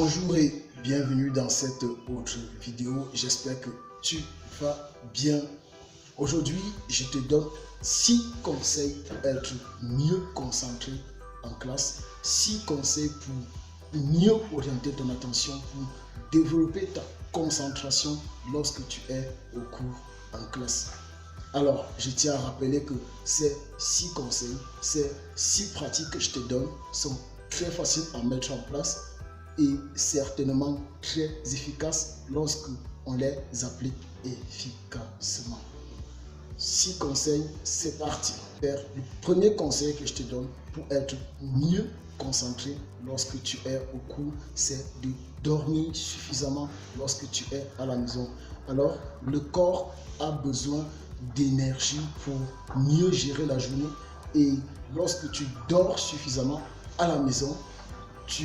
Bonjour et bienvenue dans cette autre vidéo. J'espère que tu vas bien. Aujourd'hui, je te donne 6 conseils pour être mieux concentré en classe, 6 conseils pour mieux orienter ton attention, pour développer ta concentration lorsque tu es au cours en classe. Alors, je tiens à rappeler que ces 6 conseils, ces 6 pratiques que je te donne sont très faciles à mettre en place et certainement très efficaces lorsque on les applique efficacement. 6 conseils, c'est parti. Le premier conseil que je te donne pour être mieux concentré lorsque tu es au cours, c'est de dormir suffisamment lorsque tu es à la maison. Alors, le corps a besoin d'énergie pour mieux gérer la journée, et lorsque tu dors suffisamment à la maison, tu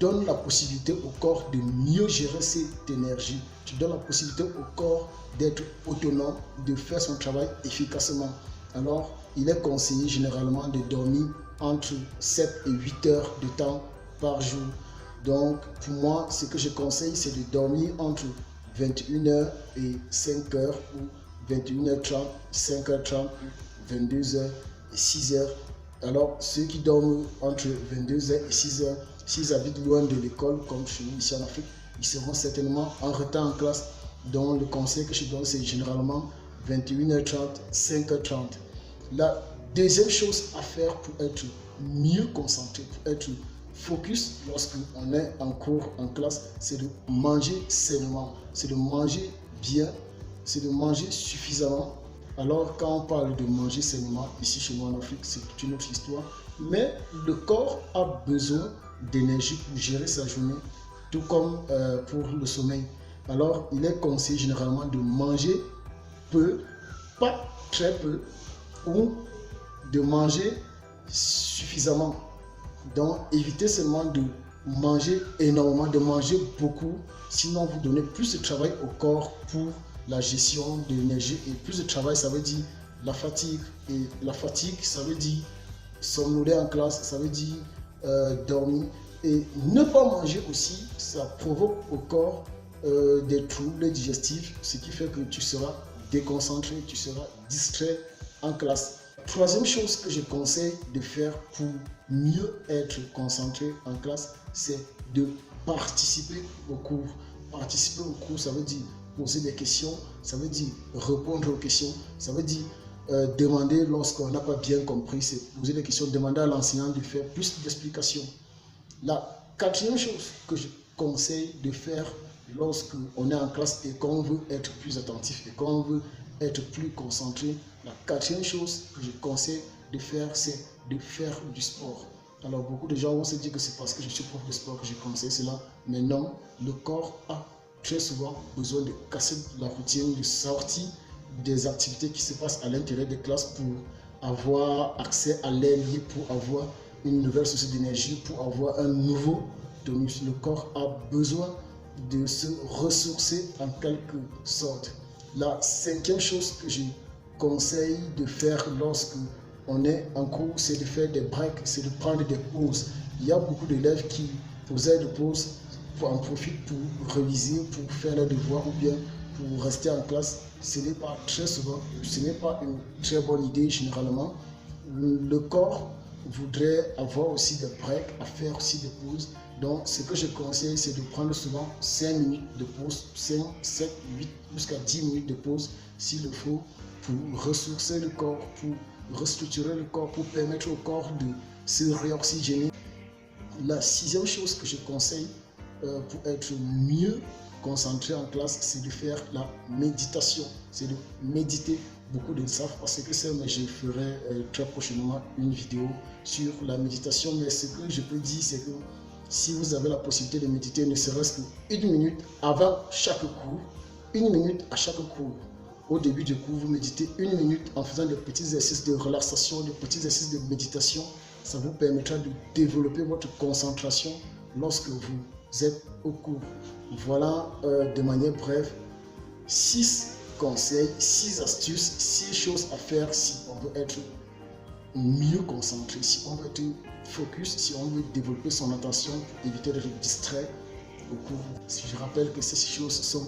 donnes la possibilité au corps de mieux gérer cette énergie. Tu donnes la possibilité au corps d'être autonome, de faire son travail efficacement. Alors, il est conseillé généralement de dormir entre 7 et 8 heures de temps par jour. Donc, pour moi, ce que je conseille, c'est de dormir entre 21h et 5h ou 21h30, 5h30, 22h et 6h. Alors, ceux qui dorment entre 22h et 6h, s'ils habitent loin de l'école, comme chez nous ici en Afrique, ils seront certainement en retard en classe. Donc, le conseil que je donne, c'est généralement 21h30, 5h30. La deuxième chose à faire pour être mieux concentré, pour être focus lorsqu'on est en cours, en classe, c'est de manger sainement, c'est de manger bien, c'est de manger suffisamment. Alors, quand on parle de manger sainement, ici chez nous en Afrique, c'est une autre histoire. Mais le corps a besoin d'énergie pour gérer sa journée, tout comme pour le sommeil. Alors, il est conseillé généralement de manger peu, pas très peu, ou de manger suffisamment. Donc, évitez seulement de manger énormément, de manger beaucoup, sinon vous donnez plus de travail au corps pour la gestion de l'énergie, et plus de travail, ça veut dire la fatigue, et la fatigue, ça veut dire somnoler en classe, ça veut dire dormir. Et ne pas manger aussi, ça provoque au corps des troubles digestifs, ce qui fait que tu seras déconcentré, tu seras distrait en classe. Troisième chose que je conseille de faire pour mieux être concentré en classe, c'est de participer au cours. Participer au cours, ça veut dire poser des questions, ça veut dire répondre aux questions, ça veut dire demander lorsqu'on n'a pas bien compris, c'est poser des questions, demander à l'enseignant de faire plus d'explications. La quatrième chose que je conseille de faire lorsqu'on est en classe et qu'on veut être plus attentif et qu'on veut être plus concentré, la quatrième chose que je conseille de faire, c'est de faire du sport. Alors, beaucoup de gens vont se dire que c'est parce que je suis prof de sport que je conseille cela, mais non, le corps a très souvent besoin de casser la routine, de sortir des activités qui se passent à l'intérieur des classes pour avoir accès à l'air libre, pour avoir une nouvelle source d'énergie, pour avoir un nouveau tonus. Le corps a besoin de se ressourcer en quelque sorte. La cinquième chose que je conseille de faire lorsque on est en cours, c'est de faire des breaks, c'est de prendre des pauses. Il y a beaucoup d'élèves qui, aux heures de pause, en profitent pour réviser, pour faire leurs devoirs ou bien pour rester en classe. Ce n'est pas très souvent, ce n'est pas une très bonne idée généralement. Le corps voudrait avoir aussi des breaks, à faire aussi des pauses. Donc, ce que je conseille, c'est de prendre souvent 5 minutes de pause, 5, 7, 8, jusqu'à 10 minutes de pause, s'il le faut, pour ressourcer le corps, pour restructurer le corps, pour permettre au corps de se réoxygéner. La sixième chose que je conseille pour être mieux concentré en classe, c'est de faire la méditation, c'est de méditer. Beaucoup de savent pas ce que c'est, mais je ferai très prochainement une vidéo sur la méditation. Mais ce que je peux dire, c'est que si vous avez la possibilité de méditer, ne serait-ce qu'une minute avant chaque cours, une minute à chaque cours, au début du cours, vous méditez une minute en faisant des petits exercices de relaxation, des petits exercices de méditation. Ça vous permettra de développer votre concentration lorsque vous êtes au cours. Voilà de manière brève 6 conseils, 6 astuces, 6 choses à faire si on veut être mieux concentré, si on veut être focus, si on veut développer son attention, éviter d'être distrait au cours. Si je rappelle que ces choses sont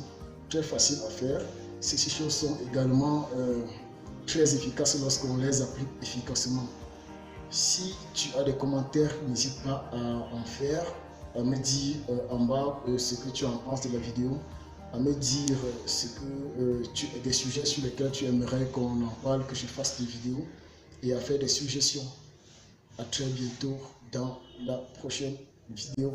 très faciles à faire, ces choses sont également très efficaces lorsqu'on les applique efficacement. Si tu as des commentaires, n'hésite pas à en faire, à me dire en bas ce que tu en penses de la vidéo, à me dire des sujets sur lesquels tu aimerais qu'on en parle, que je fasse des vidéos, et à faire des suggestions. À très bientôt dans la prochaine vidéo.